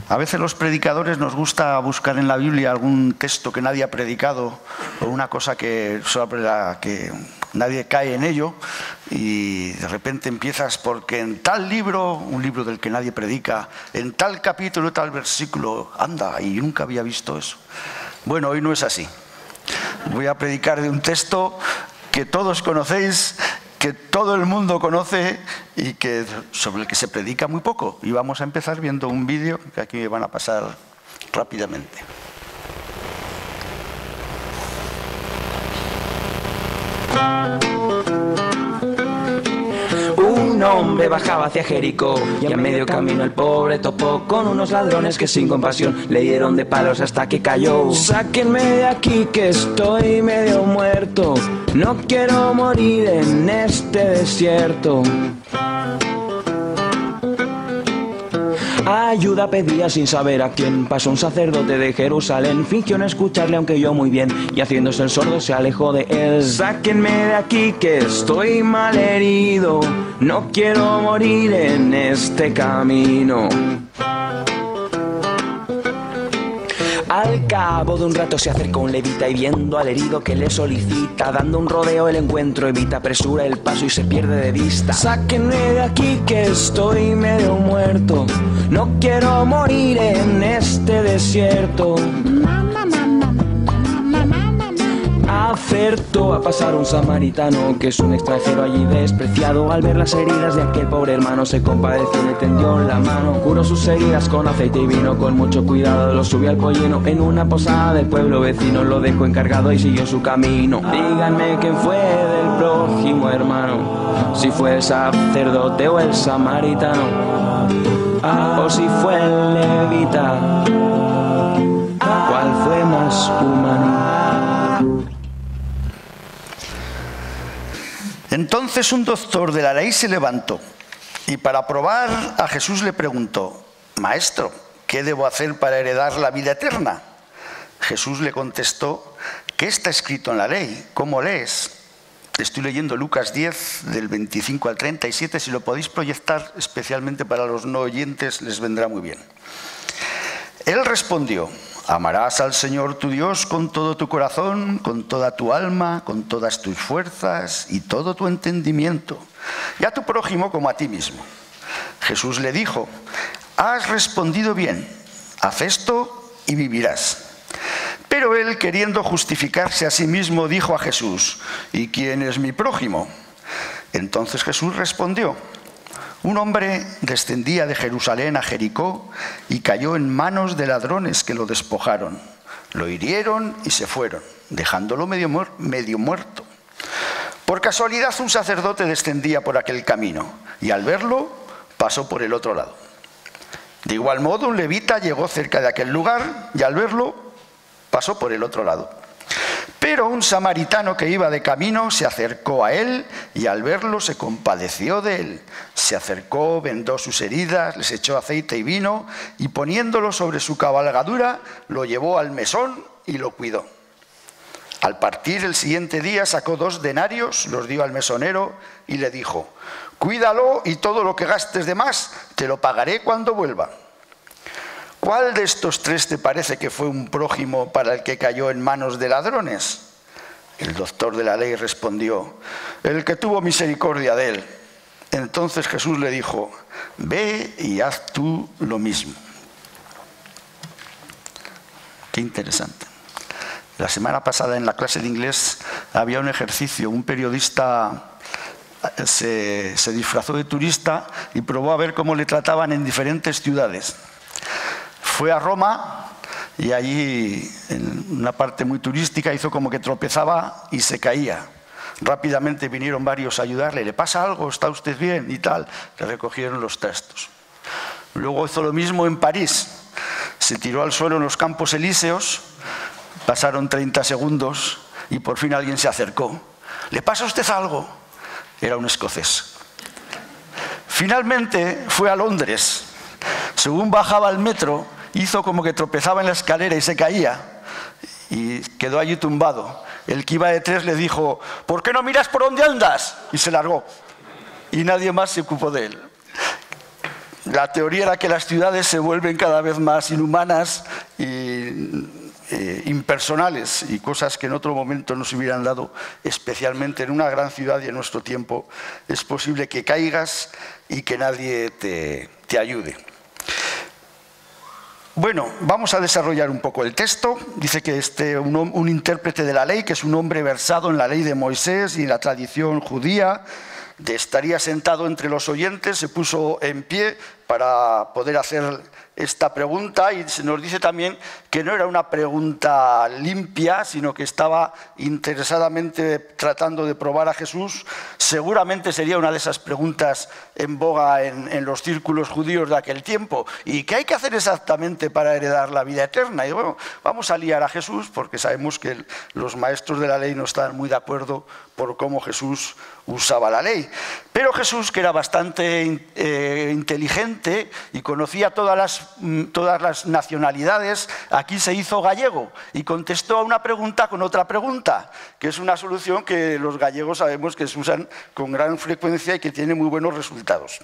A veces los predicadores nos gusta buscar en la Biblia algún texto que nadie ha predicado o una cosa sobre la que nadie cae en ello, y de repente empiezas porque en tal libro, un libro del que nadie predica, en tal capítulo, tal versículo, anda, y nunca había visto eso. Bueno, hoy no es así. Voy a predicar de un texto que todos conocéis, que todo el mundo conoce y sobre el que se predica muy poco. Y vamos a empezar viendo un vídeo que aquí me van a pasar rápidamente. Un hombre bajaba hacia Jericó y a medio camino el pobre topó con unos ladrones que sin compasión le dieron de palos hasta que cayó. Sáquenme de aquí que estoy medio muerto, no quiero morir en este desierto. Ayuda pedía sin saber a quién. Pasó un sacerdote de Jerusalén, fingió no escucharle aunque oyó muy bien, y haciéndose el sordo se alejó de él. Sáquenme de aquí que estoy mal herido, no quiero morir en este camino. Al cabo de un rato se acercó un levita y viendo al herido que le solicita, dando un rodeo el encuentro evita, apresura el paso y se pierde de vista. Sáquenme de aquí que estoy medio muerto, no quiero morir en este desierto. Acertó a pasar un samaritano, que es un extranjero allí despreciado. Al ver las heridas de aquel pobre hermano se compadeció, le tendió la mano, curó sus heridas con aceite y vino, con mucho cuidado lo subió al pollino. En una posada del pueblo vecino lo dejó encargado y siguió su camino. Díganme quién fue del prójimo hermano, si fue el sacerdote o el samaritano, o si fue el levita, ¿cuál fue más humano? Entonces un doctor de la ley se levantó y para probar a Jesús le preguntó: Maestro, ¿qué debo hacer para heredar la vida eterna? Jesús le contestó: ¿qué está escrito en la ley? ¿Cómo lees? Estoy leyendo Lucas 10, del 25 al 37. Si lo podéis proyectar, especialmente para los no oyentes, les vendrá muy bien. Él respondió: amarás al Señor tu Dios con todo tu corazón, con toda tu alma, con todas tus fuerzas y todo tu entendimiento, y a tu prójimo como a ti mismo. Jesús le dijo: has respondido bien, haz esto y vivirás. Pero él, queriendo justificarse a sí mismo, dijo a Jesús: ¿y quién es mi prójimo? Entonces Jesús respondió: un hombre descendía de Jerusalén a Jericó y cayó en manos de ladrones que lo despojaron. Lo hirieron y se fueron, dejándolo medio muerto. Por casualidad un sacerdote descendía por aquel camino y al verlo pasó por el otro lado. De igual modo un levita llegó cerca de aquel lugar y al verlo pasó por el otro lado. Pero un samaritano que iba de camino se acercó a él y al verlo se compadeció de él. Se acercó, vendó sus heridas, les echó aceite y vino y poniéndolo sobre su cabalgadura lo llevó al mesón y lo cuidó. Al partir el siguiente día sacó 2 denarios, los dio al mesonero y le dijo: cuídalo y todo lo que gastes de más te lo pagaré cuando vuelva. ¿Cuál de estos 3 te parece que fue un prójimo para el que cayó en manos de ladrones? El doctor de la ley respondió: el que tuvo misericordia de él. Entonces Jesús le dijo: ve y haz tú lo mismo. Qué interesante. La semana pasada en la clase de inglés había un ejercicio. Un periodista se disfrazó de turista y probó a ver cómo le trataban en diferentes ciudades. Fue a Roma y allí, en una parte muy turística, hizo como que tropezaba y se caía. Rápidamente vinieron varios a ayudarle. ¿Le pasa algo? ¿Está usted bien? Y tal. Le recogieron los trastos. Luego hizo lo mismo en París. Se tiró al suelo en los Campos Elíseos. Pasaron 30 segundos y por fin alguien se acercó. ¿Le pasa a usted algo? Era un escocés. Finalmente fue a Londres. Según bajaba al metro, hizo como que tropezaba en la escalera y se caía y quedó allí tumbado. El que iba detrás le dijo: ¿por qué no miras por dónde andas? Y se largó y nadie más se ocupó de él. La teoría era que las ciudades se vuelven cada vez más inhumanas y impersonales, y cosas que en otro momento nos hubieran dado, especialmente en una gran ciudad y en nuestro tiempo, es posible que caigas y que nadie te ayude. Bueno, vamos a desarrollar un poco el texto. Dice que un intérprete de la ley, que es un hombre versado en la ley de Moisés y en la tradición judía, estaría sentado entre los oyentes, se puso en pie para poder hacer esta pregunta, y se nos dice también que no era una pregunta limpia, sino que estaba interesadamente tratando de probar a Jesús. Seguramente sería una de esas preguntas en boga en los círculos judíos de aquel tiempo. ¿Y qué hay que hacer exactamente para heredar la vida eterna? Y bueno, vamos a liar a Jesús, porque sabemos que los maestros de la ley no estaban muy de acuerdo por cómo Jesús usaba la ley. Pero Jesús, que era bastante inteligente y conocía todas las nacionalidades, aquí se hizo gallego y contestó a una pregunta con otra pregunta, que es una solución que los gallegos sabemos que se usan con gran frecuencia y que tiene muy buenos resultados.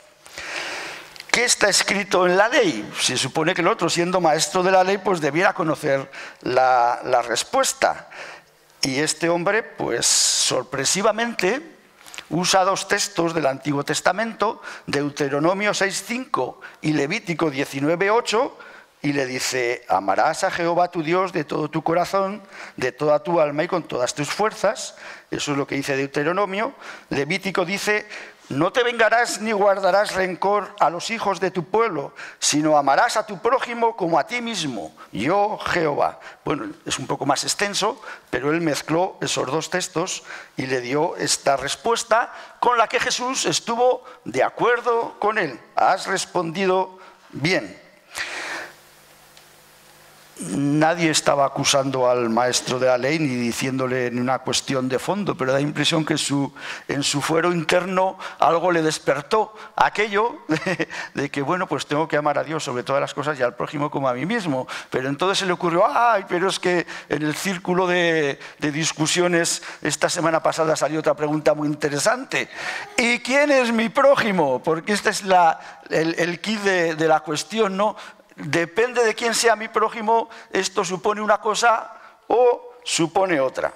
¿Qué está escrito en la ley? Se supone que el otro, siendo maestro de la ley, pues debiera conocer la respuesta. Y este hombre, pues sorpresivamente, usa dos textos del Antiguo Testamento, Deuteronomio 6:5 y Levítico 19:8, y le dice: amarás a Jehová tu Dios de todo tu corazón, de toda tu alma y con todas tus fuerzas. Eso es lo que dice Deuteronomio. Levítico dice: no te vengarás ni guardarás rencor a los hijos de tu pueblo, sino amarás a tu prójimo como a ti mismo, yo Jehová. Bueno, es un poco más extenso, pero él mezcló esos dos textos y le dio esta respuesta con la que Jesús estuvo de acuerdo con él. Has respondido bien. Nadie estaba acusando al maestro de la ley ni diciéndole ni una cuestión de fondo, pero da la impresión que en su fuero interno algo le despertó aquello de que, bueno, pues tengo que amar a Dios sobre todas las cosas y al prójimo como a mí mismo. Pero entonces se le ocurrió: ay, pero es que en el círculo de discusiones esta semana pasada salió otra pregunta muy interesante. ¿Y quién es mi prójimo? Porque este es el quid de la cuestión, ¿no? Depende de quién sea mi prójimo, esto supone una cosa o supone otra.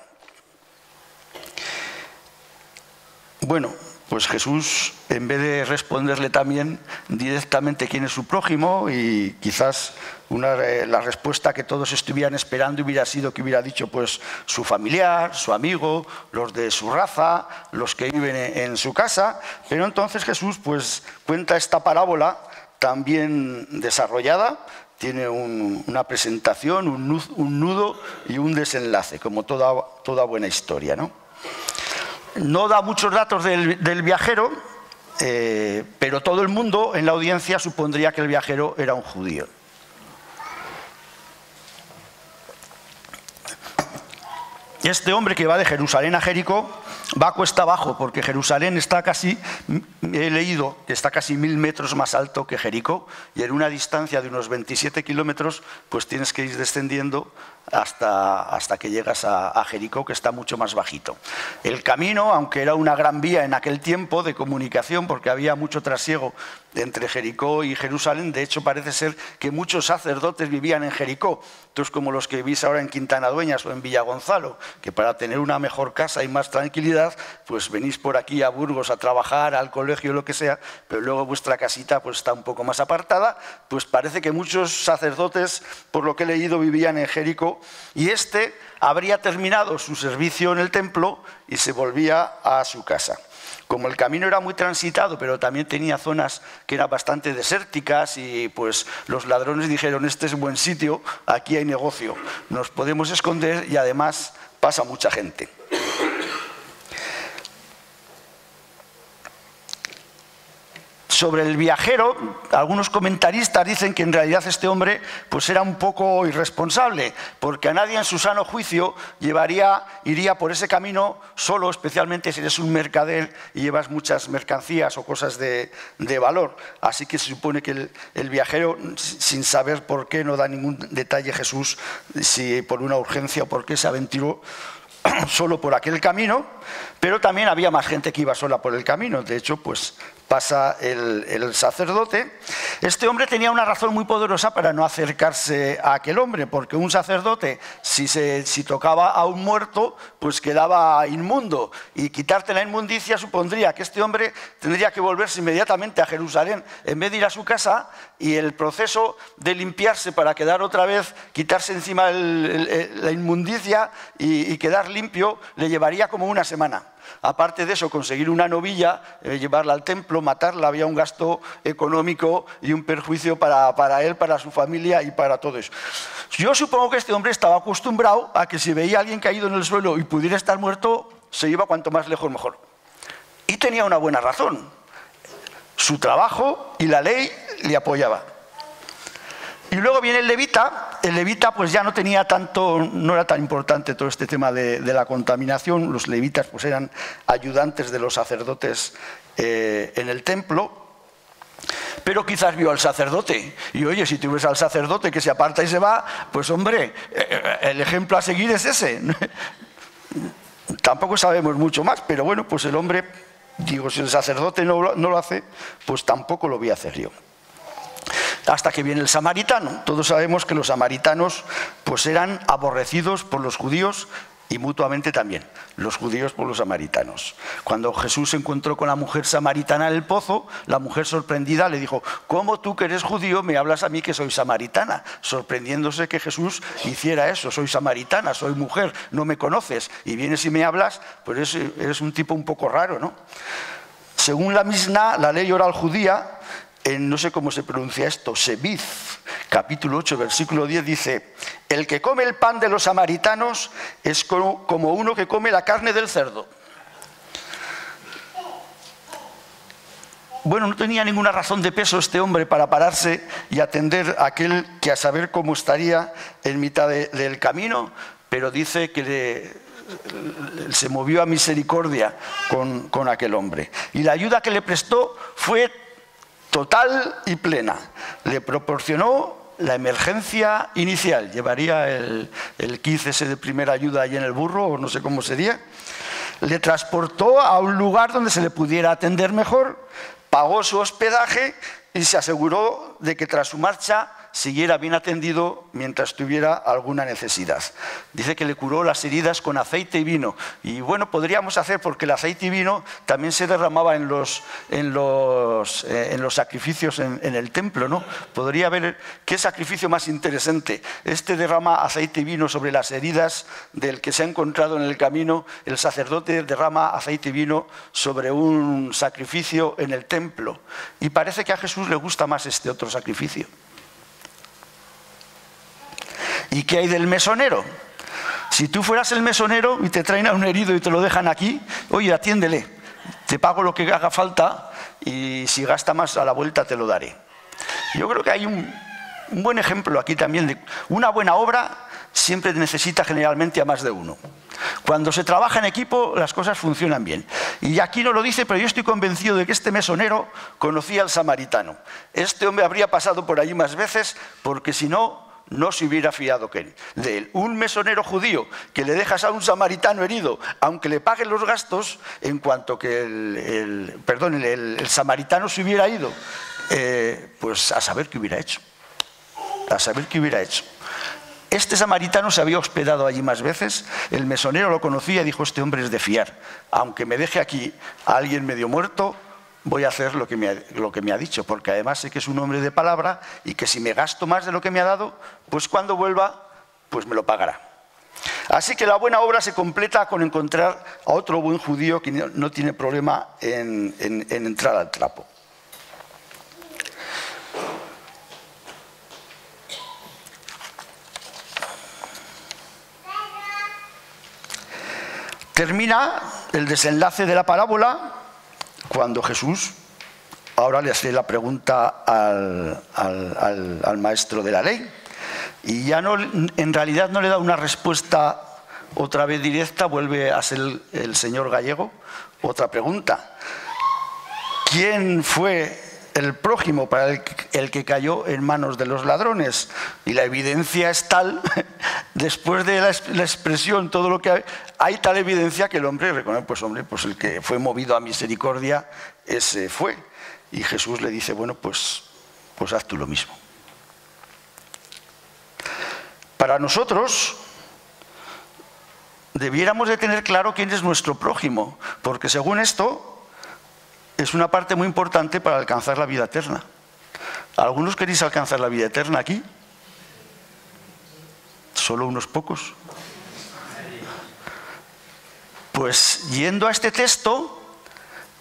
Bueno, pues Jesús, en vez de responderle también directamente quién es su prójimo, y quizás la respuesta que todos estuvieran esperando hubiera sido que hubiera dicho pues su familiar, su amigo, los de su raza, los que viven en su casa, pero entonces Jesús pues cuenta esta parábola también desarrollada, tiene una presentación, un nudo y un desenlace, como toda buena historia, ¿no? No da muchos datos del viajero, pero todo el mundo en la audiencia supondría que el viajero era un judío. Este hombre que va de Jerusalén a Jericó va cuesta abajo, porque Jerusalén está casi, he leído que está casi 1000 metros más alto que Jericó, y en una distancia de unos 27 kilómetros pues tienes que ir descendiendo hasta que llegas a Jericó, que está mucho más bajito. El camino, aunque era una gran vía en aquel tiempo de comunicación, porque había mucho trasiego entre Jericó y Jerusalén, de hecho parece ser que muchos sacerdotes vivían en Jericó, entonces como los que vivís ahora en Quintana Dueñas o en Villagonzalo, que para tener una mejor casa y más tranquilidad, pues venís por aquí a Burgos a trabajar, al colegio, lo que sea, pero luego vuestra casita pues está un poco más apartada, pues parece que muchos sacerdotes, por lo que he leído, vivían en Jericó, y este habría terminado su servicio en el templo y se volvía a su casa. Como el camino era muy transitado, pero también tenía zonas que eran bastante desérticas, y pues los ladrones dijeron: este es un buen sitio, aquí hay negocio, nos podemos esconder y además pasa mucha gente. Sobre el viajero, algunos comentaristas dicen que en realidad este hombre pues era un poco irresponsable, porque a nadie en su sano juicio iría por ese camino solo, especialmente si eres un mercader y llevas muchas mercancías o cosas de valor. Así que se supone que el viajero, sin saber por qué, no da ningún detalle Jesús, si por una urgencia o por qué se aventuró solo por aquel camino, pero también había más gente que iba sola por el camino. De hecho, pues pasa el sacerdote. Este hombre tenía una razón muy poderosa para no acercarse a aquel hombre, porque un sacerdote, si tocaba a un muerto, pues quedaba inmundo, y quitarte la inmundicia supondría que este hombre tendría que volverse inmediatamente a Jerusalén en vez de ir a su casa, y el proceso de limpiarse para quedar otra vez, quitarse encima la inmundicia y quedar limpio, le llevaría como una semana. Aparte de eso, conseguir una novilla, llevarla al templo, matarla, había un gasto económico y un perjuicio para él, para su familia y para todo eso. Yo supongo que este hombre estaba acostumbrado a que si veía a alguien caído en el suelo y pudiera estar muerto, se iba cuanto más lejos mejor. Y tenía una buena razón. Su trabajo y la ley le apoyaba. Y luego viene el levita pues ya no tenía tanto, no era tan importante todo este tema de la contaminación. Los levitas pues eran ayudantes de los sacerdotes en el templo, pero quizás vio al sacerdote, y oye, si tú ves al sacerdote que se aparta y se va, pues hombre, el ejemplo a seguir es ese. Tampoco sabemos mucho más, pero bueno, pues el hombre, digo, si el sacerdote no lo hace, pues tampoco lo voy a hacer yo. Hasta que viene el samaritano. Todos sabemos que los samaritanos pues eran aborrecidos por los judíos y mutuamente también, los judíos por los samaritanos. Cuando Jesús se encontró con la mujer samaritana en el pozo, la mujer sorprendida le dijo: ¿cómo tú que eres judío me hablas a mí que soy samaritana? Sorprendiéndose que Jesús hiciera eso: soy samaritana, soy mujer, no me conoces y vienes y me hablas, pues eres un tipo un poco raro, ¿no? Según la Misná, la ley oral judía, no sé cómo se pronuncia esto, Seviz, capítulo 8, versículo 10, dice: el que come el pan de los samaritanos es como uno que come la carne del cerdo. Bueno, no tenía ninguna razón de peso este hombre para pararse y atender a aquel que a saber cómo estaría en mitad del camino, pero dice que se movió a misericordia con aquel hombre. Y la ayuda que le prestó fue total y plena. Le proporcionó la emergencia inicial. Llevaría el kit ese de primera ayuda ahí en el burro, o no sé cómo sería. Le transportó a un lugar donde se le pudiera atender mejor, pagó su hospedaje y se aseguró de que tras su marcha siguiera bien atendido mientras tuviera alguna necesidad. Dice que le curó las heridas con aceite y vino. Y bueno, podríamos hacer, porque el aceite y vino también se derramaba en los sacrificios en el templo, ¿no? Podría haber, ¿qué sacrificio más interesante? Este derrama aceite y vino sobre las heridas del que se ha encontrado en el camino. El sacerdote derrama aceite y vino sobre un sacrificio en el templo. Y parece que a Jesús le gusta más este otro sacrificio. ¿Y qué hay del mesonero? Si tú fueras el mesonero y te traen a un herido y te lo dejan aquí, oye, atiéndele, te pago lo que haga falta y si gasta más a la vuelta te lo daré. Yo creo que hay un buen ejemplo aquí también de una buena obra siempre necesita generalmente a más de uno. Cuando se trabaja en equipo las cosas funcionan bien. Y aquí no lo dice, pero yo estoy convencido de que este mesonero conocía al samaritano. Este hombre habría pasado por allí más veces, porque si no, no se hubiera fiado de él. Un mesonero judío que le dejas a un samaritano herido, aunque le paguen los gastos, en cuanto que el samaritano se hubiera ido, pues a saber qué hubiera hecho. A saber qué hubiera hecho. Este samaritano se había hospedado allí más veces, el mesonero lo conocía y dijo: este hombre es de fiar, aunque me deje aquí a alguien medio muerto, voy a hacer lo que me ha dicho, porque además sé que es un hombre de palabra y que si me gasto más de lo que me ha dado, pues cuando vuelva, pues me lo pagará. Así que la buena obra se completa con encontrar a otro buen judío que no tiene problema en entrar al trapo. Termina el desenlace de la parábola cuando Jesús ahora le hace la pregunta al maestro de la ley, y ya no, en realidad no le da una respuesta otra vez directa, vuelve a ser el señor Gallego, otra pregunta: ¿quién fue el prójimo para el que cayó en manos de los ladrones? Y la evidencia es tal después de la expresión, todo lo que hay tal evidencia que el hombre reconoce, pues el que fue movido a misericordia, ese fue. Y Jesús le dice, bueno, pues haz tú lo mismo. Para nosotros, debiéramos de tener claro quién es nuestro prójimo, porque según esto, es una parte muy importante para alcanzar la vida eterna. ¿Algunos queréis alcanzar la vida eterna aquí? ¿Solo unos pocos? Pues yendo a este texto,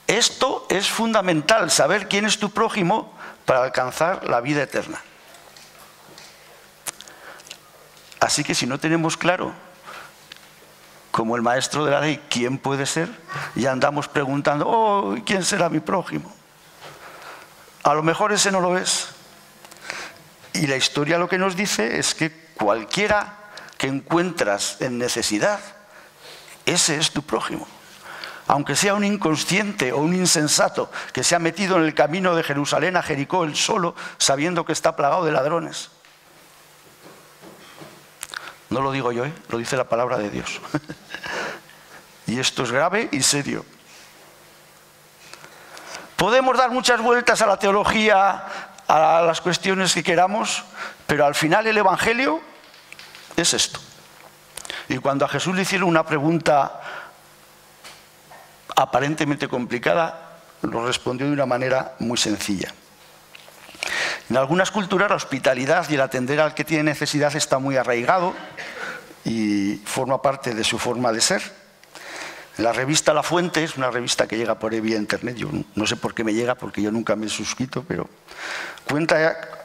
esto es fundamental, saber quién es tu prójimo para alcanzar la vida eterna. Así que si no tenemos claro, como el maestro de la ley, quién puede ser, ya andamos preguntando, ¿quién será mi prójimo? A lo mejor ese no lo es. Y la historia lo que nos dice es que cualquiera que encuentras en necesidad, ese es tu prójimo. Aunque sea un inconsciente o un insensato que se ha metido en el camino de Jerusalén a Jericó él solo, sabiendo que está plagado de ladrones. No lo digo yo, lo dice la palabra de Dios. Y esto es grave y serio. Podemos dar muchas vueltas a la teología, a las cuestiones que queramos, pero al final el Evangelio es esto. Y cuando a Jesús le hicieron una pregunta aparentemente complicada, lo respondió de una manera muy sencilla. En algunas culturas la hospitalidad y el atender al que tiene necesidad está muy arraigado y forma parte de su forma de ser. La revista La Fuente es una revista que llega por ahí vía internet. Yo no sé por qué me llega, porque yo nunca me he suscrito, pero cuenta,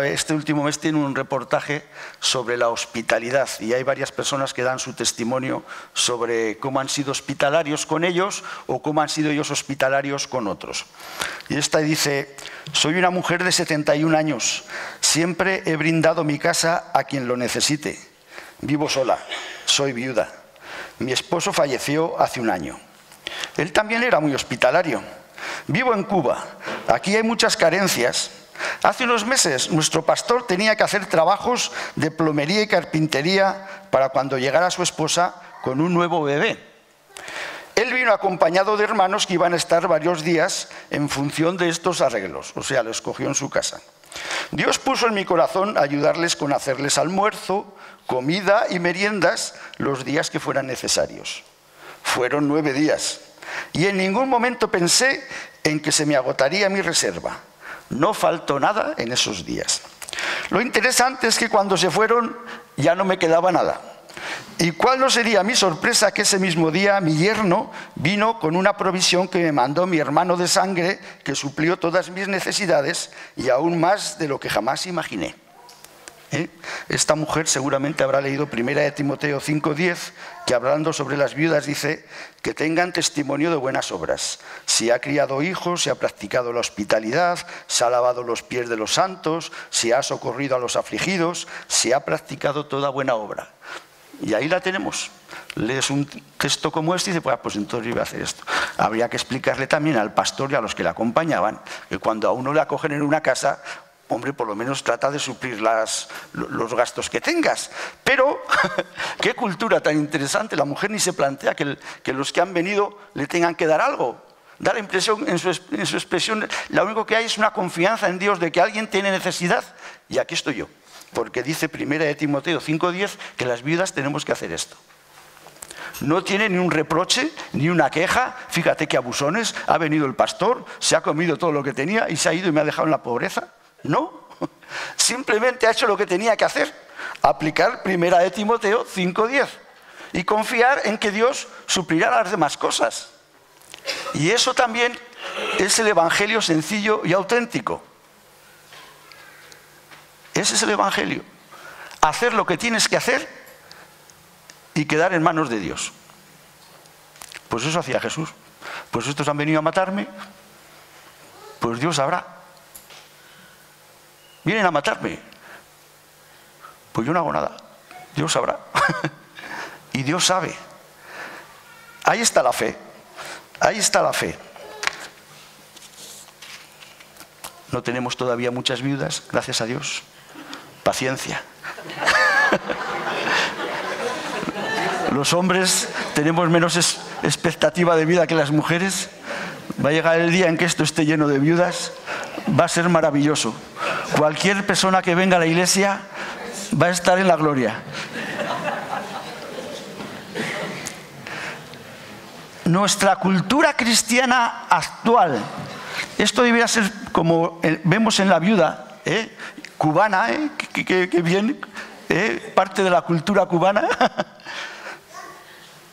este último mes tiene un reportaje sobre la hospitalidad y hay varias personas que dan su testimonio sobre cómo han sido hospitalarios con ellos o cómo han sido ellos hospitalarios con otros. Y esta dice: soy una mujer de 71 años, siempre he brindado mi casa a quien lo necesite. Vivo sola, soy viuda. Mi esposo falleció hace un año. Él también era muy hospitalario. Vivo en Cuba. Aquí hay muchas carencias. Hace unos meses nuestro pastor tenía que hacer trabajos de plomería y carpintería para cuando llegara su esposa con un nuevo bebé. Él vino acompañado de hermanos que iban a estar varios días en función de estos arreglos. O sea, los cogió en su casa. Dios puso en mi corazón ayudarles con hacerles almuerzo, comida y meriendas los días que fueran necesarios. Fueron 9 días y en ningún momento pensé en que se me agotaría mi reserva. No faltó nada en esos días. Lo interesante es que cuando se fueron ya no me quedaba nada. ¿Y cuál no sería mi sorpresa que ese mismo día mi yerno vino con una provisión que me mandó mi hermano de sangre, que suplió todas mis necesidades y aún más de lo que jamás imaginé? Esta mujer seguramente habrá leído 1 Timoteo 5:10, que hablando sobre las viudas dice que tengan testimonio de buenas obras. Si ha criado hijos, si ha practicado la hospitalidad, si ha lavado los pies de los santos, si ha socorrido a los afligidos, si ha practicado toda buena obra. Y ahí la tenemos. Lees un texto como este y dices, pues entonces yo iba a hacer esto. Habría que explicarle también al pastor y a los que le acompañaban que cuando a uno le acogen en una casa, hombre, por lo menos trata de suplir los gastos que tengas. Pero, qué cultura tan interesante. La mujer ni se plantea que los que han venido le tengan que dar algo. Da la impresión, en su expresión, lo único que hay es una confianza en Dios de que alguien tiene necesidad. Y aquí estoy yo. Porque dice 1 Timoteo 5:10 que las viudas tenemos que hacer esto. No tiene ni un reproche, ni una queja. Fíjate qué abusones, ha venido el pastor, se ha comido todo lo que tenía y se ha ido y me ha dejado en la pobreza. No, simplemente ha hecho lo que tenía que hacer, aplicar 1 Timoteo 5:10 y confiar en que Dios suplirá las demás cosas. Y eso también es el evangelio sencillo y auténtico. Ese es el evangelio. Hacer lo que tienes que hacer y quedar en manos de Dios. Pues eso hacía Jesús. Pues estos han venido a matarme, pues Dios sabrá. Vienen a matarme, pues yo no hago nada. Dios sabrá. Y Dios sabe. Ahí está la fe. Ahí está la fe. No tenemos todavía muchas viudas, gracias a Dios. Paciencia. Los hombres tenemos menos expectativa de vida que las mujeres. Va a llegar el día en que esto esté lleno de viudas. Va a ser maravilloso. Cualquier persona que venga a la iglesia va a estar en la gloria. Nuestra cultura cristiana actual, esto debería ser como vemos en la viuda cubana, que bien, parte de la cultura cubana.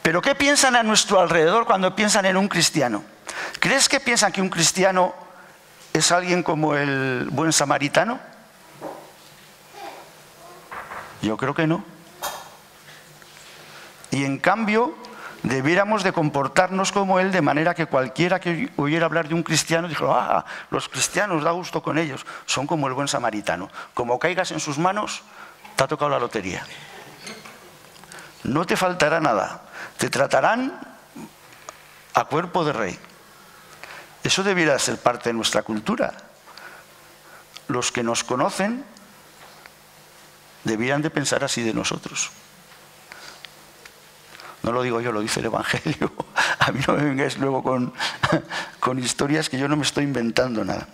Pero ¿qué piensan a nuestro alrededor cuando piensan en un cristiano? ¿Crees que piensan que un cristiano es alguien como el buen samaritano? Yo creo que no. Y en cambio, debiéramos de comportarnos como él, de manera que cualquiera que oyera hablar de un cristiano dijera: los cristianos, da gusto con ellos, son como el buen samaritano. Como caigas en sus manos, te ha tocado la lotería. No te faltará nada, te tratarán a cuerpo de rey. Eso debiera ser parte de nuestra cultura. Los que nos conocen debieran de pensar así de nosotros. No lo digo yo, lo dice el Evangelio. A mí no me vengáis luego con historias, que yo no me estoy inventando nada.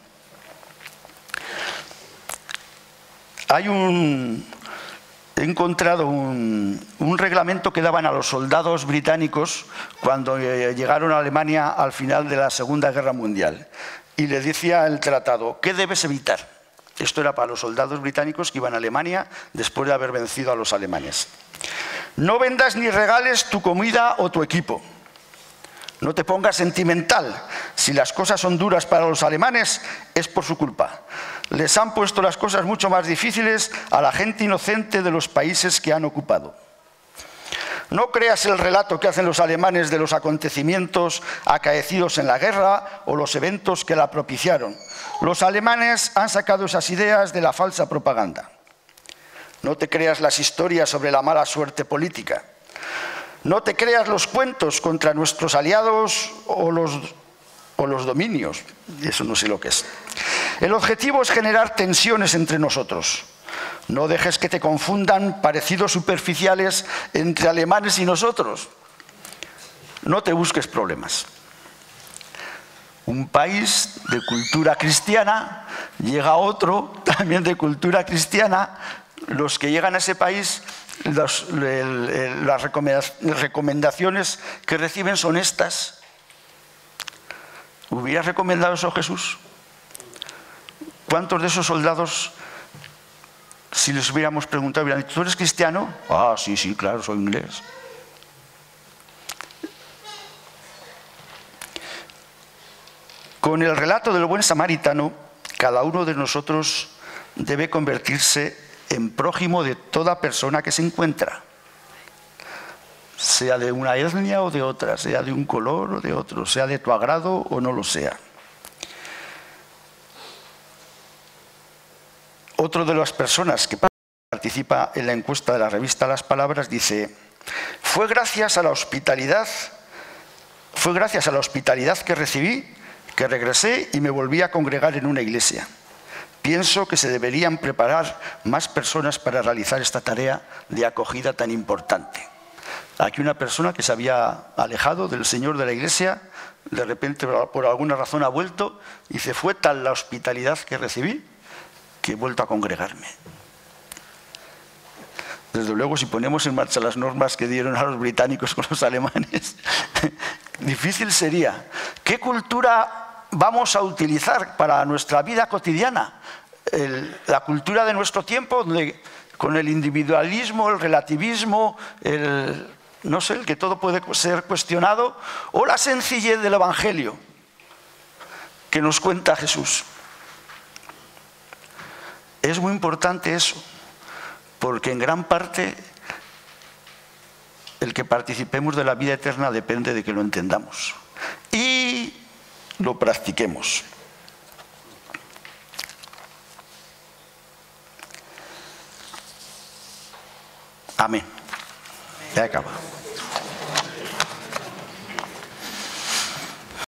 He encontrado un reglamento que daban a los soldados británicos cuando llegaron a Alemania al final de la Segunda Guerra Mundial. Y le decía el tratado: ¿qué debes evitar? Esto era para los soldados británicos que iban a Alemania después de haber vencido a los alemanes. No vendas ni regales tu comida o tu equipo. No te pongas sentimental. Si las cosas son duras para los alemanes, es por su culpa. Les han puesto las cosas mucho más difíciles a la gente inocente de los países que han ocupado. No creas el relato que hacen los alemanes de los acontecimientos acaecidos en la guerra o los eventos que la propiciaron. Los alemanes han sacado esas ideas de la falsa propaganda. No te creas las historias sobre la mala suerte política. No te creas los cuentos contra nuestros aliados o los dominios. Eso no sé lo que es. El objetivo es generar tensiones entre nosotros. No dejes que te confundan parecidos superficiales entre alemanes y nosotros. No te busques problemas. Un país de cultura cristiana llega a otro también de cultura cristiana. Los que llegan a ese país, las recomendaciones que reciben son estas. ¿Hubieras recomendado eso a Jesús? ¿Cuántos de esos soldados, si les hubiéramos preguntado, hubieran dicho: ¿tú eres cristiano? Ah, sí, sí, claro, soy inglés. Con el relato del buen samaritano, cada uno de nosotros debe convertirse en prójimo de toda persona que se encuentra, sea de una etnia o de otra, sea de un color o de otro, sea de tu agrado o no lo sea. Otro de las personas que participa en la encuesta de la revista Las Palabras dice: fue gracias a la hospitalidad que recibí, que regresé y me volví a congregar en una iglesia. Pienso que se deberían preparar más personas para realizar esta tarea de acogida tan importante. Aquí una persona que se había alejado del Señor, de la iglesia, de repente por alguna razón ha vuelto y dice: fue tal la hospitalidad que recibí que he vuelto a congregarme. Desde luego, si ponemos en marcha las normas que dieron a los británicos con los alemanes, difícil sería. ¿Qué cultura vamos a utilizar para nuestra vida cotidiana? La cultura de nuestro tiempo, donde con el individualismo, el relativismo, no sé, el que todo puede ser cuestionado, o la sencillez del Evangelio que nos cuenta Jesús. Es muy importante eso, porque en gran parte el que participemos de la vida eterna depende de que lo entendamos y lo practiquemos. Amén. Ya acaba.